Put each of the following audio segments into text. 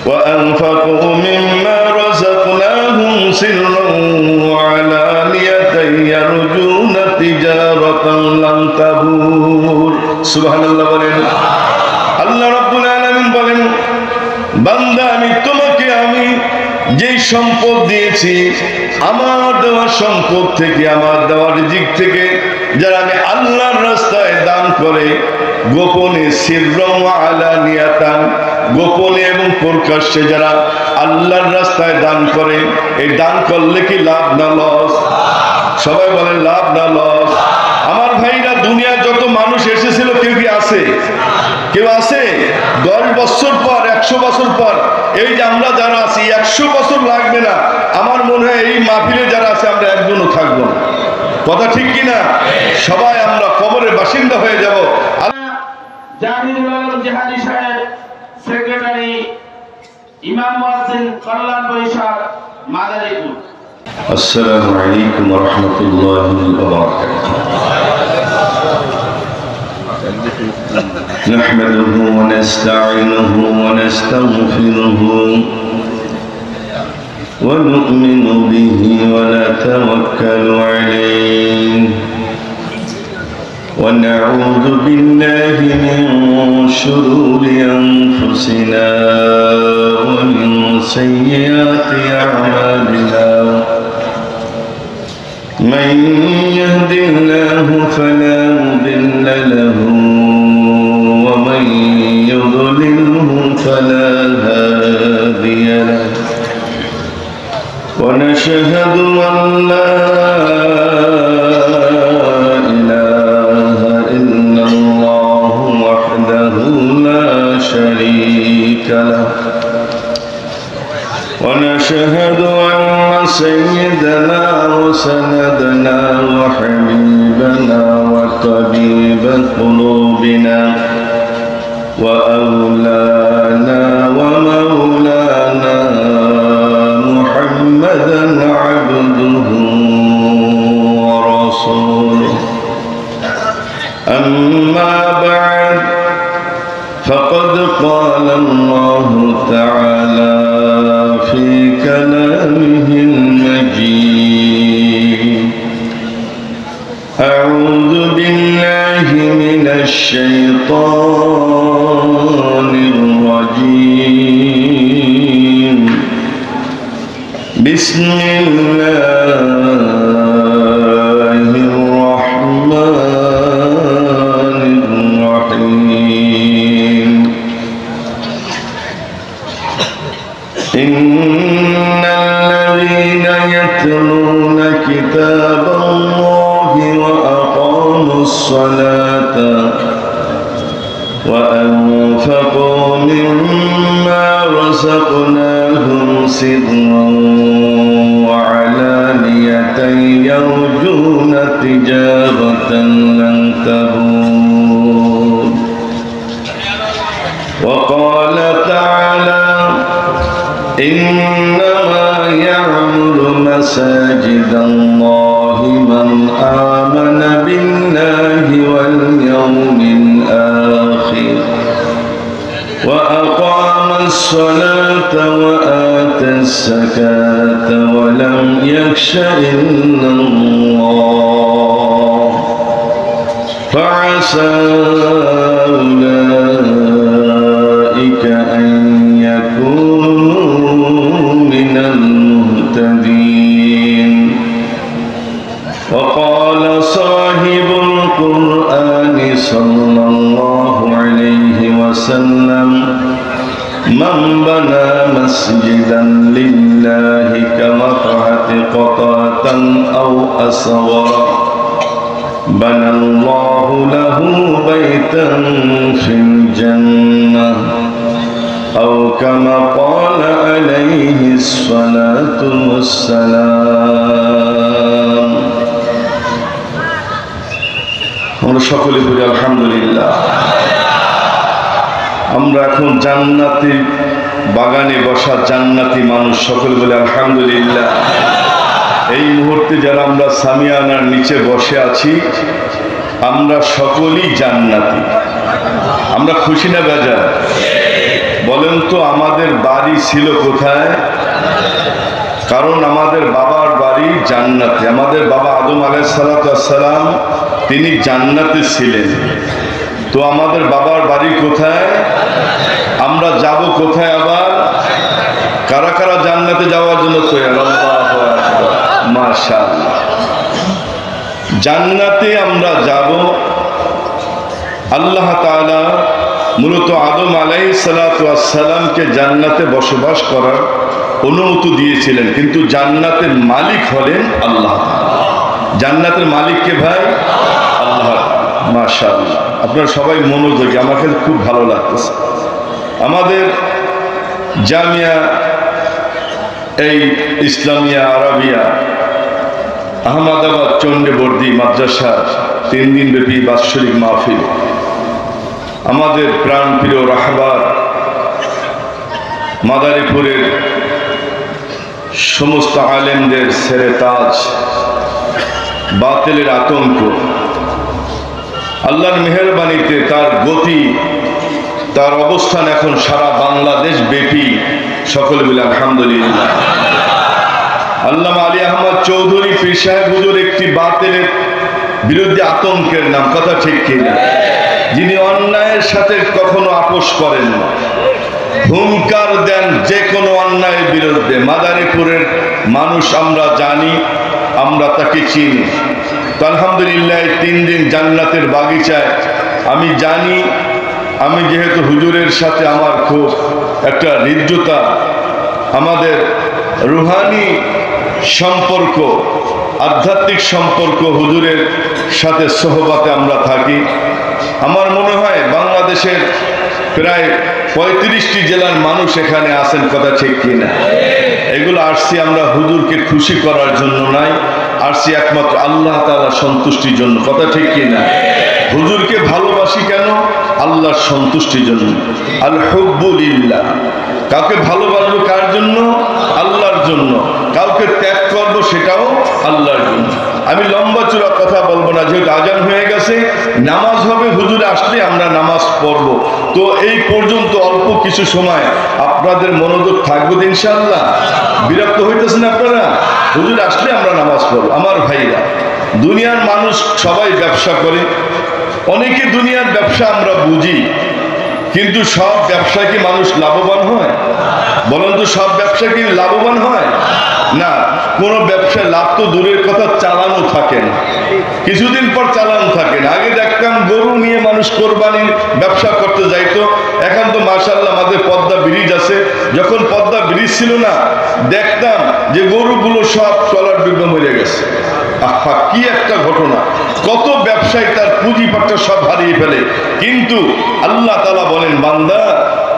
وأنفقوا مما رزقناهم سرا وعلانية يرجون تجارة لن تبور سبحان الله বলেন আল্লাহ রাব্বুল আলামিন বলেন বান্দা আমি যেই সম্পদ দিয়েছি আমার দেওয়া সম্পদ থেকে আমার দেওয়া রিজিক থেকে যারা আমি আল্লাহর রাস্তায় দান করে গোপনে সিররাম ওয়া আলানিয়াতান গোপনে এবং প্রকাশ্যে যারা আল্লাহর রাস্তায় দান করে এই দান করলে কি লাভ না লস সবাই বলেন লাভ না লস আমার ভাইরা দুনিয়া যত মানুষ এসেছিল কেউ কি আছে কেউ আছে 10 বছর পর 100 বছর পর এই যে আমরা যারা আছি 100 বছর লাগবে না আমার মনে হয় এই মাহফিলে যারা আছে আমরা একজনও থাকবো না কথা ঠিক কি না সবাই আমরা কবরের বাসিন্দা হয়ে যাব জাহিদুল আলম জিহাদি সাহেব সেক্রেটারি ইমাম মুয়াজ্জিন কল্যাণ পরিষদ মাদারীপুর আসসালামু আলাইকুম ওয়া রাহমাতুল্লাহি ওয়া বারাকাতুহু نحمده ونستعينه ونستغفره ونؤمن به ونتوكل عليه ونعوذ بالله من شرور أنفسنا ومن سيئات أعمالنا من يهد الله فلا مضل له ومن يضلله فلا هادي له ونشهد أن لا إله إلا الله وحده لا شريك له ونشهد أن سيدنا وسندنا وحبيبنا وطبيب قلوبنا وأولانا ومولانا محمدا عبده ورسوله أما بعد فقد قال الله تعالى في كلامه المجيد أعوذ بالله من الشيطان الرجيم بسم الله الرحمن الرحيم إن الذين يتلون كتاب الله وأقاموا الصلاة وأنفقوا مما رزقناهم سرا وعلانية يرجون تجارة لن تبور وقال تعالى إنما يعمر مساجد الله من آمن بالله واليوم الآخر وأقام الصلاة وآتى الزكاة ولم يخش إلا الله فعسى أولئك أن يكونوا من المهتدين وقال صاحب القرآن صلى الله عليه وسلم من بنى مسجدا لله كمقعد قطعة أو أصغر بنى الله له بيتا في الجنة أو كما قال عليه الصلاة والسلام আমরা সকলে বলি আলহামদুলিল্লাহ আমরা এখন জান্নাতি বাগানে বসা জান্নাতি মানুষ সকলে বলে আলহামদুলিল্লাহ এই মুহূর্তে যারা আমরা সামিয়ানার নিচে বসে আছি আমরা সকলেই জান্নাতি আমরা খুশি না বেজার বলেন তো আমাদের বাড়ি ছিল কোথায়? কারণ আমাদের বাবার বাড়ি জান্নাতে। আমাদের বাবা আদম আলাইহিস সালাতু ওয়াস সালাম তিনি জান্নাতে ছিলেন। তো আমাদের বাবার বাড়ি কোথায়? আমরা যাব কোথায় আবার? কারা কারা জান্নাতে যাওয়ার জন্য তৈরি? আল্লাহু আকবার, মাশাআল্লাহ। জান্নাতে আমরা যাব। আল্লাহ তাআলা মূলত আদম আলাইহিস সালাতু ওয়াস সালামকে জান্নাতে বসবাস করার অনুমতি দিয়েছিলেন, কিন্তু জান্নাতের মালিক হলেন আল্লাহ। জান্নাতের মালিক কে ভাই? আল্লাহ। মাশাআল্লাহ, আপনারা সবাই মনোযোগী, আমাকে খুব ভালো লাগতেছে। আমাদের জামিয়া এই ইসলামিয়া আরাবিয়া আহমদাবাদ চন্ডীবর্দী মাদ্রাসা 3 দিন ব্যাপী বাৎসরিক মাহফিল, আমাদের প্রাণপ্রিয় রাহবার মাদারীপুরের সমস্ত আলেমদের সেরে তাজ, বাতিলের আতঙ্ক, আল্লাহর মেহেরবানিতে তার গতি, তার অবস্থান এখন সারা বাংলাদেশ ব্যাপী। সকলে বলে আলহামদুলিল্লাহ। আল্লামা আলী আহমদ চৌধুরী পীর সাহেব হুজুর একটি বাতিলের বিরুদ্ধে আতঙ্কের নাম, কথা ঠিক কিনা? যিনি অন্যায়ের সাথে কখনো আপোষ করেন না, হুঙ্কার দেন যে কোনো অন্যায়ের বিরুদ্ধে। মাদারীপুরের মানুষ আমরা জানি, আমরা তাকে চিনি। তো আলহামদুলিল্লাহ 3 দিন জান্নাতের বাগিচায় আমি জানি, আমি যেহেতু হুজুরের সাথে আমার খুব একটা হৃদ্যতা, আমাদের রুহানি সম্পর্ক, আধ্যাত্মিক সম্পর্ক, হুজুরের সাথে সোহবাতে আমরা থাকি। আমার মনে হয় বাংলাদেশের প্রায় 35টি জেলার মানুষ এখানে আছেন, কথা ঠিক কিনা? এগুলো আসছি আমরা হুজুরকে খুশি করার জন্য নাই, আসছি একমাত্র আল্লাহ তাআলার সন্তুষ্টির জন্য, কথা ঠিক কিনা? হুজুরকে ভালোবাসি কেন? আল্লাহর সন্তুষ্টির জন্য। আল হুব্বু লিল্লাহ। কাউকে ভালোবাসবো কার জন্য? আল্লাহর জন্য। কাউকে ত্যাগ করবো সেটাও আল্লাহর জন্য। আমি লম্বা চূড়া কথা বলবো না, যেহেতু আজান হয়ে গেছে, নামাজ হবে, হুজুরে আসলে আমরা নামাজ পড়ব। তো এই পর্যন্ত অল্প কিছু সময় আপনাদের মনোযোগ থাকবে ইনশাআল্লাহ। বিরক্ত হইতেছেন আপনারা? হুজুরে আসলে আমরা নামাজ পড়ব। আমার ভাইরা, দুনিয়ার মানুষ সবাই ব্যবসা করে, অনেকে দুনিয়ার ব্যবসা আমরা বুঝি, কিন্তু সব ব্যবসায় কি মানুষ লাভবান হয়? বলেন তো, সব ব্যবসা কি লাভবান হয়? না, কোনো ব্যবসায় লাভ তো দূরের কথা, চালানো থাকে না, কিছুদিন পর চালানো থাকে না। আগে দেখতাম গরু নিয়ে মানুষ কোরবানির ব্যবসা করতে যাইতো, এখন তো মাশাআল্লাহ আমাদের পদ্মা ব্রিজ আছে। যখন পদ্মা ব্রিজ ছিল না, দেখতাম যে গরুগুলো সব ট্রলার ডুবে মরে গেছে। আহা, কি একটা ঘটনা! কত ব্যবসায়ী তার পুঁজিপাটটা সব হারিয়ে ফেলে। কিন্তু আল্লাহ তাআলা বলেন, বান্দা,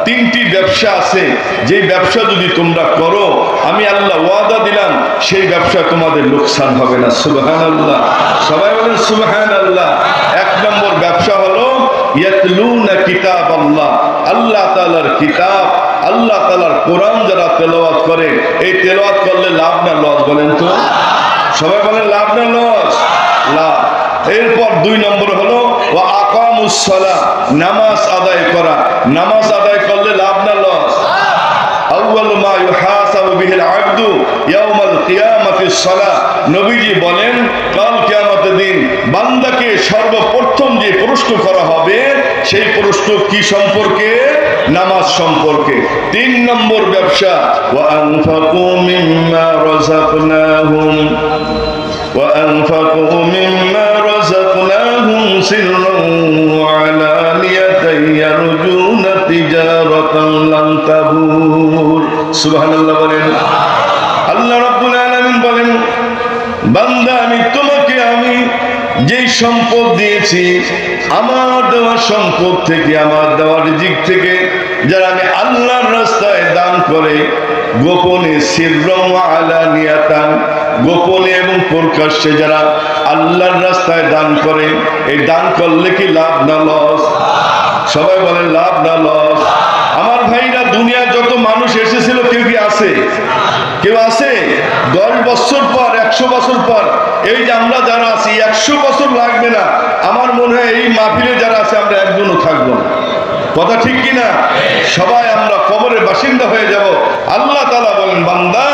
3টি ব্যবসা আছে, যে ব্যবসা যদি তোমরা করো, আমি আল্লাহ ওয়াদা দিলাম সেই ব্যবসা তোমাদের লোকসান হবে না। সুবহানাল্লাহ, সবাই বলেন সুবহানাল্লাহ। 1 নম্বর ব্যবসা হলো ইয়াতলুনা কিতাবাল্লাহ, আল্লাহ তাআলার কিতাব, আল্লাহ তাআলার কোরআন যারা তেলাওয়াত করে, এই তেলাওয়াত করলে লাভ না লস? বলেন তো, সবাই বলেন লাভ না লস? লাভ। এরপর 2 নম্বর হলো ওয়া আকামুস সালাহ, নামাজ আদায় করা। নামাজ আদায় করলে লাভ না লস? আউয়ালু মা ইউহাসাবু বিহিল আবদু ইয়াউমাল কিয়ামাতিস সালাহ। নবীজি বলেন, কাল কিয়ামতের দিন বান্দাকে সর্বপ্রথম যে প্রশ্ন করা হবে, সেই প্রশ্ন কি সম্পর্কে? নামাজ সম্পর্কে। 3 নম্বর ব্যবসা ওয়া আনফাকু মিম্মা রাযাকনাহুম وأنفقوا مما رزقناهم سرا وعلانية يرجون تجارة لن تبور। সুবহানাল্লাহ বলেন। আল্লাহ রাব্বুল আলামিন বলেন, বান্দা, আমি তোমাকে আমি যেই সম্পদ দিয়েছি, আমার দেওয়া সম্পদ থেকে, আমার দেওয়া রিজিক থেকে যারা আমি আল্লাহর রাস্তায় দান করে, গোপনে, সিররাম ওয়া আলানিয়াতান, গোপনে এবং প্রকাশ্যে যারা আল্লাহর রাস্তায় দান করে, এই দান করলে কি লাভ না লস? সবাই বলেন লাভ না লস? আমার ভাইরা, দুনিয়ায় যত মানুষ এসেছিল, কেউ কি আছে? কেউ আছে? 10 বছর পর, 100 বছর পর, এই যে আমরা যারা আছি, 100 বছর লাগবে না, আমার মনে হয় এই মাহফিলে যারা আছে আমরা একজনও থাকবো না। কথা ঠিক কিনা? সবাই আমরা কবরের বাসিন্দা হয়ে যাব। আল্লাহ তাআলা বলেন, বান্দা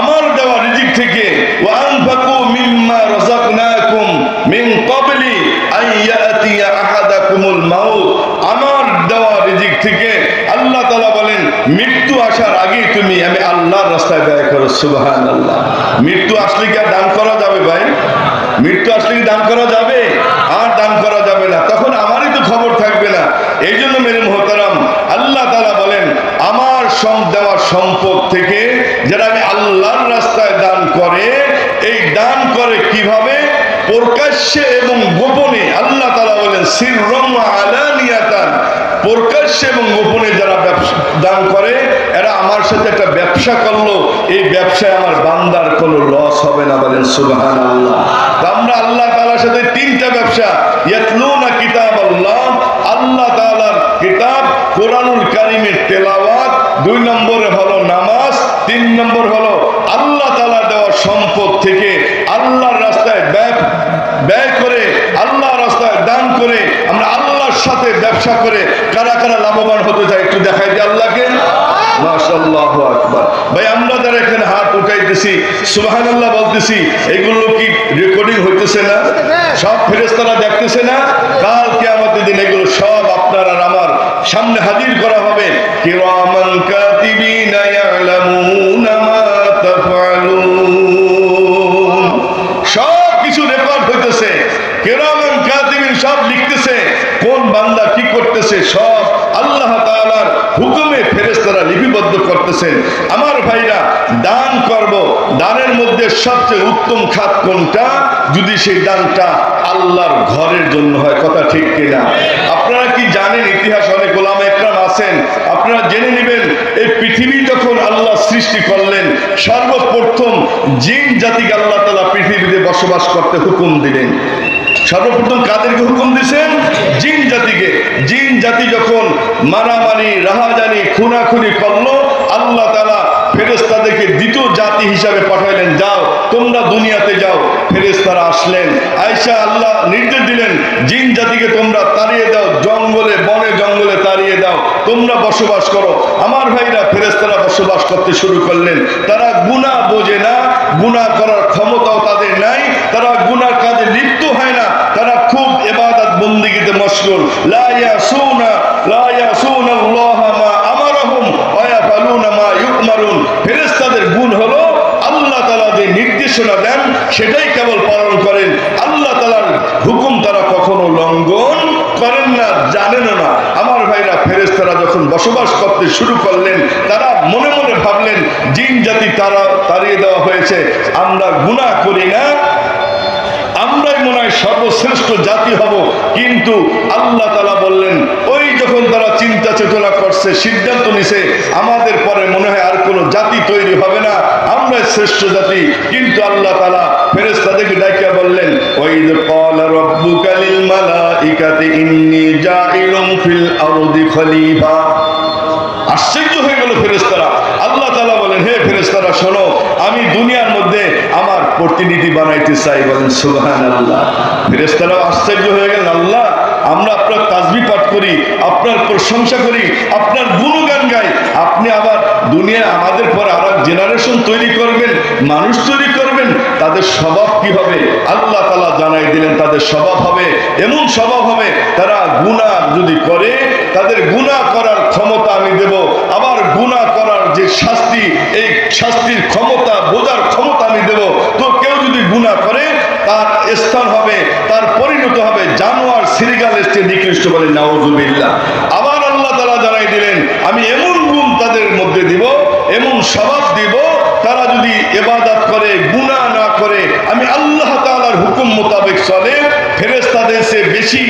আমার দেওয়া রিজিক থেকে ওয়ানফাকু মিম্মা রাযাকনাকুম মিন ক্বাবলি আন ইয়াতিয়া আহাদাকুমুল মাউত, আমার দেওয়া রিজিক থেকে আল্লাহ তাআলা বলেন মৃত্যু আসার আগেই তুমি আমি আল্লাহর রাস্তায় ব্যয় করো। সুবহানাল্লাহ। মৃত্যু আসলে কি আর দান করা যাবে ভাই? মৃত্যু আসলে কি দান করা যাবে? আর দান করা যাবে না, তখন আমারই তো খবর থাকবে না। এই জন্য মেরে মুহতারাম আল্লাহ তাআলা বলেন আমার দেওয়া সম্পদ থেকে যারা আমি আল্লাহর রাস্তায় দান করে, এই দান করে কিভাবে? প্রকাশ্যে এবং গোপনে। আল্লাহ তাআলা বলেন সিররাম ওয়া আলানিয়াতান, প্রকাশ্যে এবং গোপনে যারা দান করে এরা আমার সাথে একটা ব্যবসা করলো, এই ব্যবসায় আমার বান্দার কোনো লস হবে না। বলেন সুবহানাল্লাহ। আমরা আল্লাহ তাআলার সাথে তিনটা ব্যবসা, ইয়াতলুনা কিতাবাল্লাহ, আল্লাহ তাআলার কিতাব কোরআনুল কারীমের তেলাওয়াত, 2 নম্বরে হলো নামাজ, 3 নম্বর হলো আল্লাহ তাআলা দেওয়া সম্পদ থেকে আল্লাহর রাস্তায় ব্যয় করে, আল্লাহর রাস্তায় দান করে আমরা আল্লাহর সাথে ব্যবসা করে কারা কারা লাভবান হতে চাই একটু দেখাই দিই আল্লাহকে। মাশাআল্লাহু আকবার। ভাই আমরা যারা এখানে হাত উঠাইতেছি সুবহানাল্লাহ বলতেছি, এগুলো কি রেকর্ডিং হইতেছে না? সব ফেরেশতারা দেখতেছে না? কাল কিয়ামতের দিন এগুলো সব আপনার আর আমার সামনে হাজির করা হবে। কিরামান কাতিবিনা ইয়ালামুনা মা তাফআলুন, সব কিছু রেকর্ড হইতেছে। কিরামান কাতিবিন সব লিখতেছে কোন বান্দা কি করতেছে, সব আল্লাহ তাআলার হুকুমে ফেরেশতারা লিপিবদ্ধ করতেছেন। আমার ভাইরা দান করব, দানের মধ্যে সবচেয়ে উত্তম খাত কোনটা? যদি সেই দানটা আল্লাহর ঘরের জন্য হয়। কথা ঠিক কিনা? আপনারা কি জানেন ইতিহাস অনেক ওলামা একরাম আছেন, আপনারা জেনে নেবেন এই পৃথিবী যখন আল্লাহ সৃষ্টি করলেন সর্বপ্রথম জিন জাতিকে আল্লাহ তাআলা পৃথিবীতে বসবাস করতে হুকুম দিলেন। সর্বপ্রথম কাদেরকে হুকুম দিয়েছেন? জিন জাতিকে। জিন জাতি যখন মারামারি রাহাজানি খুনাখুনি করলো, আল্লাহ তাআলা ফেরেশতাদেরকে দ্বিতীয় জাতি হিসাবে পাঠাইলেন, যাও তোমরা দুনিয়াতে যাও। ফেরেশতারা আসলেন, আয়েশা আল্লাহ নির্দেশ দিলেন জিন জাতিকে তোমরা তাড়িয়ে দাও, জঙ্গলে বনে জঙ্গলে তাড়িয়ে দাও, তোমরা বসবাস করো। আমার ভাইরা ফেরেশতারা বসবাস করতে শুরু করলেন। তারা গুনাহ বোঝে না, গুনাহ করার ক্ষমতাও তাদের নাই, তারা গুনার কাজে লিপ্ত হয় না, তারা খুব ইবাদত বন্দেগীতে মশগুল। লা ইয়াসুনাল্লাহ মা আমারহুম ওয়া ইয়াফআলুনা মা ইউমারুন। ফেরেশতাদের গুণ হলো আল্লাহ তাআলা যে নির্দেশনা দেন সেটাই কেবল পালন করেন, আল্লাহ তাআলার হুকুম তারা কখনো লঙ্ঘন করেন না, জানেন না। আমার ভাইরা ফেরেশতারা যখন বসবাস করতে শুরু করলেন, তারা মনে মনে ভাবলেন জিন জাতি তারা তাড়িয়ে দেওয়া হয়েছে, আমরা গুনাহ করি না, আমরাই মনে হয় সর্বশ্রেষ্ঠ জাতি হব। কিন্তু আল্লাহ তাআলা বললেন, ওই যখন তারা চিন্তা চেতনা করছে, সিদ্ধান্ত নিছে আমাদের পরে মনে হয় আর কোনো জাতি তৈরি হবে না, আমরাই শ্রেষ্ঠ জাতি। কিন্তু আল্লাহ তাআলা ফেরেশতাদেরকে ডাকিয়া বললেন, ওয়াইদ ক্বালা রাব্বুকা লিল মালাইকাতি ইন্নী জাইলুন ফিল আরদি খলিফা। আশ্চর্য হয়ে গেল ফেরেশতারা। আল্লাহ তাআলা বলেন, হে ফেরেশতারা শোনো, আমি দুনিয়ার মধ্যে আমার প্রতিনিধি বানাইতে চাই। বলেন সুবহানাল্লাহ। ফেরেশতারা আশ্চর্য হয়ে গেলেন, আল্লাহ আমরা আপনার তাসবিহ পাঠ করি, আপনার প্রশংসা করি, আপনার গুণগান গাই, আপনি আবার দুনিয়ায় আমাদের পর আর এক জেনারেশন তৈরি করবেন, মানুষ তৈরি করবেন, তাদের স্বভাব কি হবে? আল্লাহ তাআলা জানাই দিলেন তাদের স্বভাব হবে এমন স্বভাব হবে, তারা গুনাহ যদি করে তাদের গুনাহ করার ক্ষমতা আমি দেব, আবার গুনাহ করার যে শাস্তি, এই শাস্তির ক্ষমতা বোঝার ক্ষমতা আমি দেব। তো কেউ যদি গুনাহ করে তার স্থান হবে, তার পরিণত হবে জানোয়ার সিরিগালের চেয়ে নিকৃষ্ট। বলে নাউযুবিল্লাহ। আবার আল্লাহ তাআলা জানাই দিলেন আমি এমন গুণ তাদের মধ্যে দিব, এমন স্বভাব দিব, তারা যদি ইবাদত করে গুনাহ না করে, আমি আল্লাহ তাআলার হুকুম মোতাবেক চলে, ফেরেশতাদের চেয়ে বেশি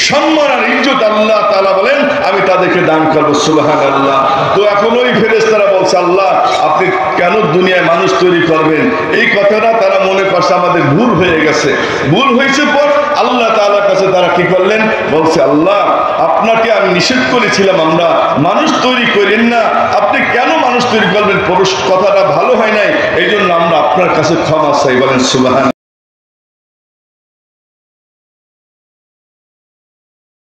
সম্মান আর ইজ্জত আল্লাহ তাআলা বলেন আমি তাদেরকে দান করব। সুবহানাল্লাহ। তো এখন ওই ফেরেশতারা বলছে, আল্লাহ আপনি কেন দুনিয়ায় মানুষ তৈরি করবেন? এই কথাটা তারা মনে করছে আমাদের ভুল হয়ে গেছে। ভুল হয়েছে পর আল্লাহ তাআলার কাছে তারা কি করলেন? বলছে, আল্লাহ আপনাকে আমি নিষেধ করেছিলাম আমরা মানুষ তৈরি করেন না, আপনি কেন মানুষ তৈরি করবেন? পুরুষ কথাটা ভালো হয় নাই, এই জন্য আমরা আপনার কাছে ক্ষমা চাই। বলেন সুবহানাল্লাহ।